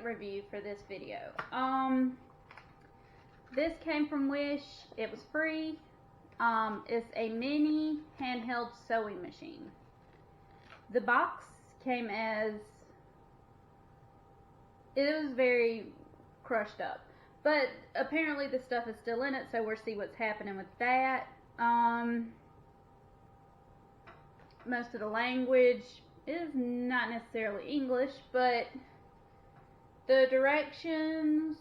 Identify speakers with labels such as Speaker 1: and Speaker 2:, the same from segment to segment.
Speaker 1: product review for this video. This came from Wish. It was free. It's a mini handheld sewing machine. The box came as, it was very crushed up, but apparently the stuff is still in it, so we'll see what's happening with that. Most of the language is not necessarily English, but the directions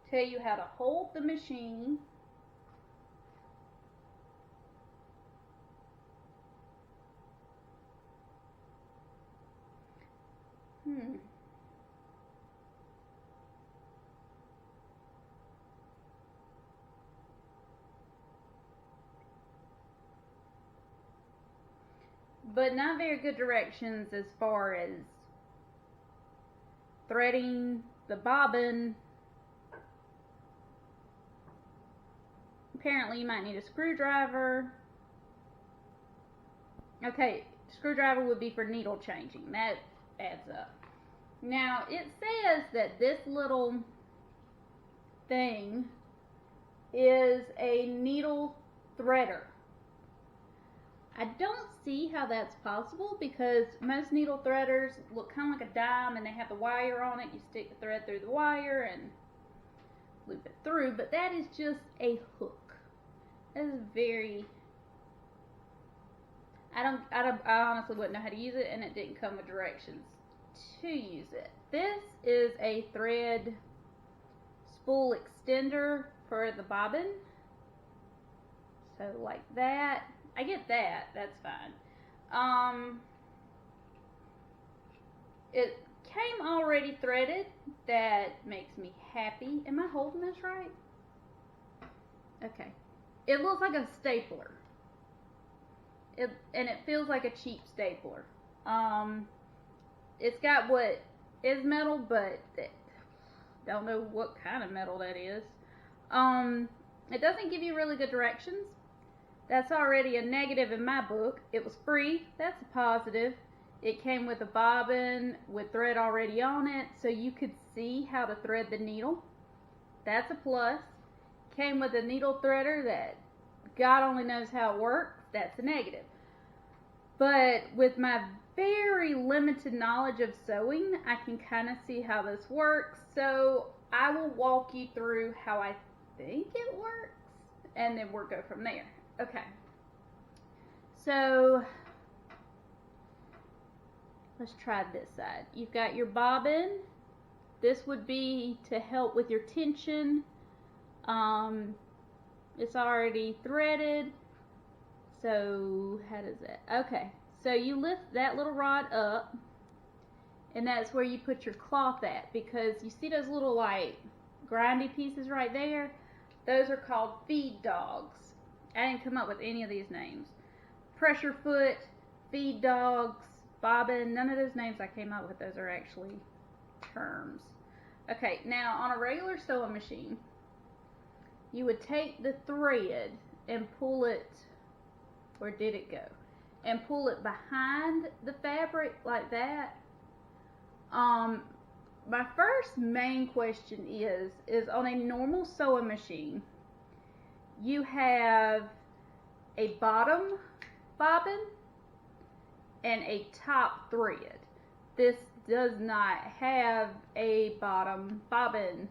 Speaker 1: tell you how to hold the machine. But not very good directions as far as threading the bobbin. Apparently you might need a screwdriver. Okay, screwdriver would be for needle changing. That adds up. Now it says that this little thing is a needle threader. I don't see how that's possible because most needle threaders look kind of like a dime and they have the wire on it. You stick the thread through the wire and loop it through, but that is just a hook. That is very, I honestly wouldn't know how to use it, and it didn't come with directions to use it. This is a thread spool extender for the bobbin. So like that. I get that, that's fine. It came already threaded. That makes me happy. Am I holding this right? Okay. It looks like a stapler. And it feels like a cheap stapler. It's got what is metal, but don't know what kind of metal that is. It doesn't give you really good directions. That's already a negative in my book. It was free. That's a positive. It came with a bobbin with thread already on it, so you could see how to thread the needle. That's a plus. Came with a needle threader that God only knows how it works. That's a negative. But with my very limited knowledge of sewing, I can kind of see how this works. So I will walk you through how I think it works, and then we'll go from there. Okay, so let's try this side. You've got your bobbin. This would be to help with your tension. It's already threaded. So how does that? Okay, so you lift that little rod up, and that's where you put your cloth at, because you see those little like grindy pieces right there? Those are called feed dogs. I didn't come up with any of these names. Pressure foot, feed dogs, bobbin, none of those names I came up with. Those are actually terms. Okay, now on a regular sewing machine, you would take the thread and pull it, where did it go? And pull it behind the fabric like that. My first main question is on a normal sewing machine, you have a bottom bobbin and a top thread. This does not have a bottom bobbin.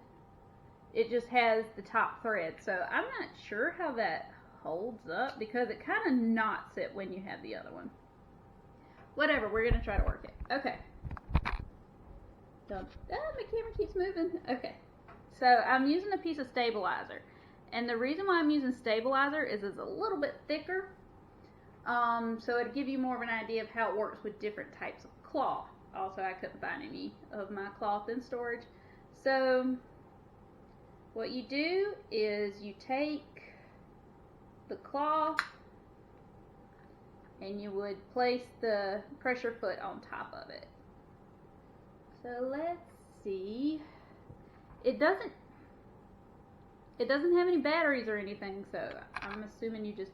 Speaker 1: It just has the top thread. So I'm not sure how that holds up because it kind of knots it when you have the other one. Whatever, we're going to try to work it. Okay. My camera keeps moving. Okay. So I'm using a piece of stabilizer. And the reason why I'm using stabilizer is it's a little bit thicker. So it'll give you more of an idea of how it works with different types of cloth. Also, I couldn't find any of my cloth in storage. So what you do is you take the cloth and you would place the pressure foot on top of it. So let's see. It doesn't have any batteries or anything, so I'm assuming you just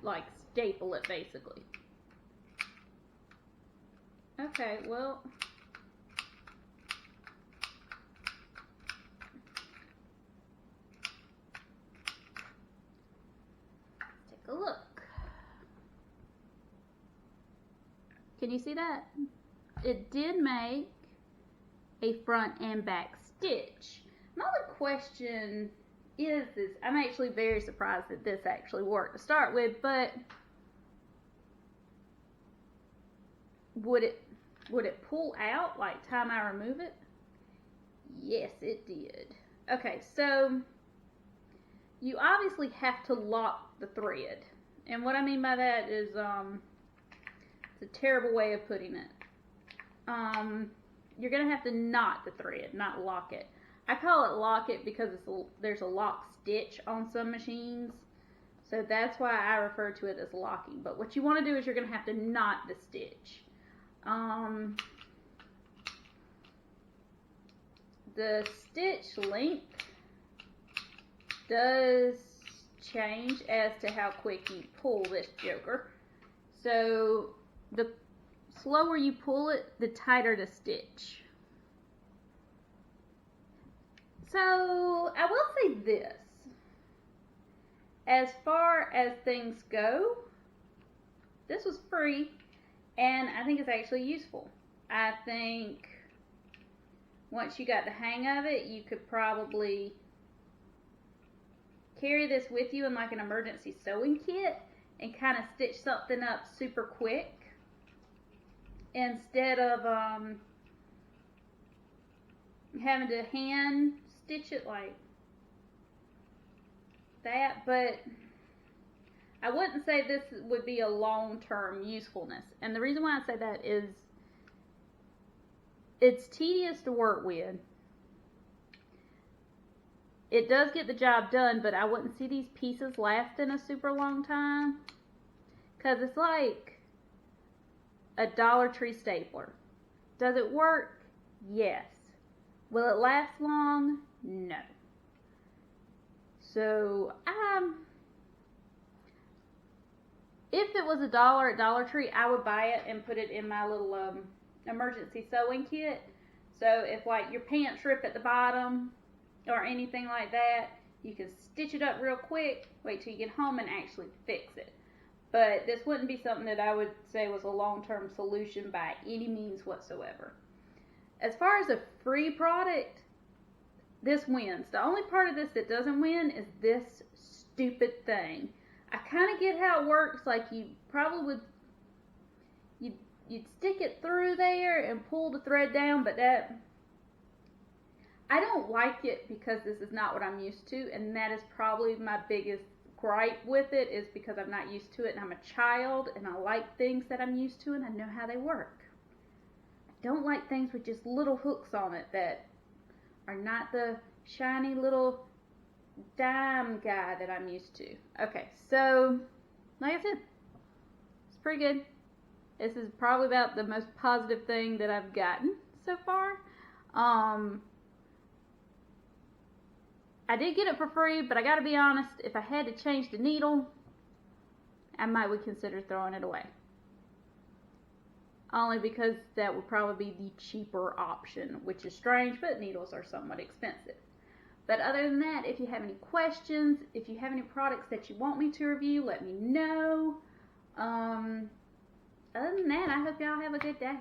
Speaker 1: like staple it basically. Okay, well, Can you see that? It did make a front and back stitch. My only question is this. I'm actually very surprised that this actually worked to start with, but would it pull out like time I remove it? Yes, it did. Okay, so you obviously have to lock the thread. And what I mean by that is, it's a terrible way of putting it. You're going to have to knot the thread, not lock it. I call it lock it because there's a lock stitch on some machines. So that's why I refer to it as locking. But what you want to do is you're going to have to knot the stitch. The stitch length does change as to how quick you pull this joker. So the slower you pull it, the tighter the stitch. So I will say this. As far as things go, this was free, and I think it's actually useful. I think once you got the hang of it, you could probably carry this with you in like an emergency sewing kit and kind of stitch something up super quick instead of having to hand stitch it like that. But I wouldn't say this would be a long-term usefulness, and the reason why I say that is it's tedious to work with. It does get the job done, but I wouldn't see these pieces lasting a super long time, because it's like a Dollar Tree stapler. Does it work? Yes. Will it last long? No. So, if it was $1 at Dollar Tree, I would buy it and put it in my little emergency sewing kit. So if like your pants rip at the bottom or anything like that, you can stitch it up real quick, wait till you get home and actually fix it. But this wouldn't be something that I would say was a long-term solution by any means whatsoever. As far as a free product, this wins. The only part of this that doesn't win is this stupid thing. I kind of get how it works. Like you probably would, you'd stick it through there and pull the thread down, but that, I don't like it because this is not what I'm used to, and that is probably my biggest gripe with it, is because I'm not used to it, and I'm a child, and I like things that I'm used to, and I know how they work. I don't like things with just little hooks on it that are not the shiny little dime guy that I'm used to. Okay, so like I said, it's pretty good. This is probably about the most positive thing that I've gotten so far. I did get it for free, but I gotta be honest, if I had to change the needle, I might would consider throwing it away. Only because that would probably be the cheaper option, which is strange, but needles are somewhat expensive. But other than that, if you have any questions, if you have any products that you want me to review, let me know. Other than that, I hope y'all have a good day.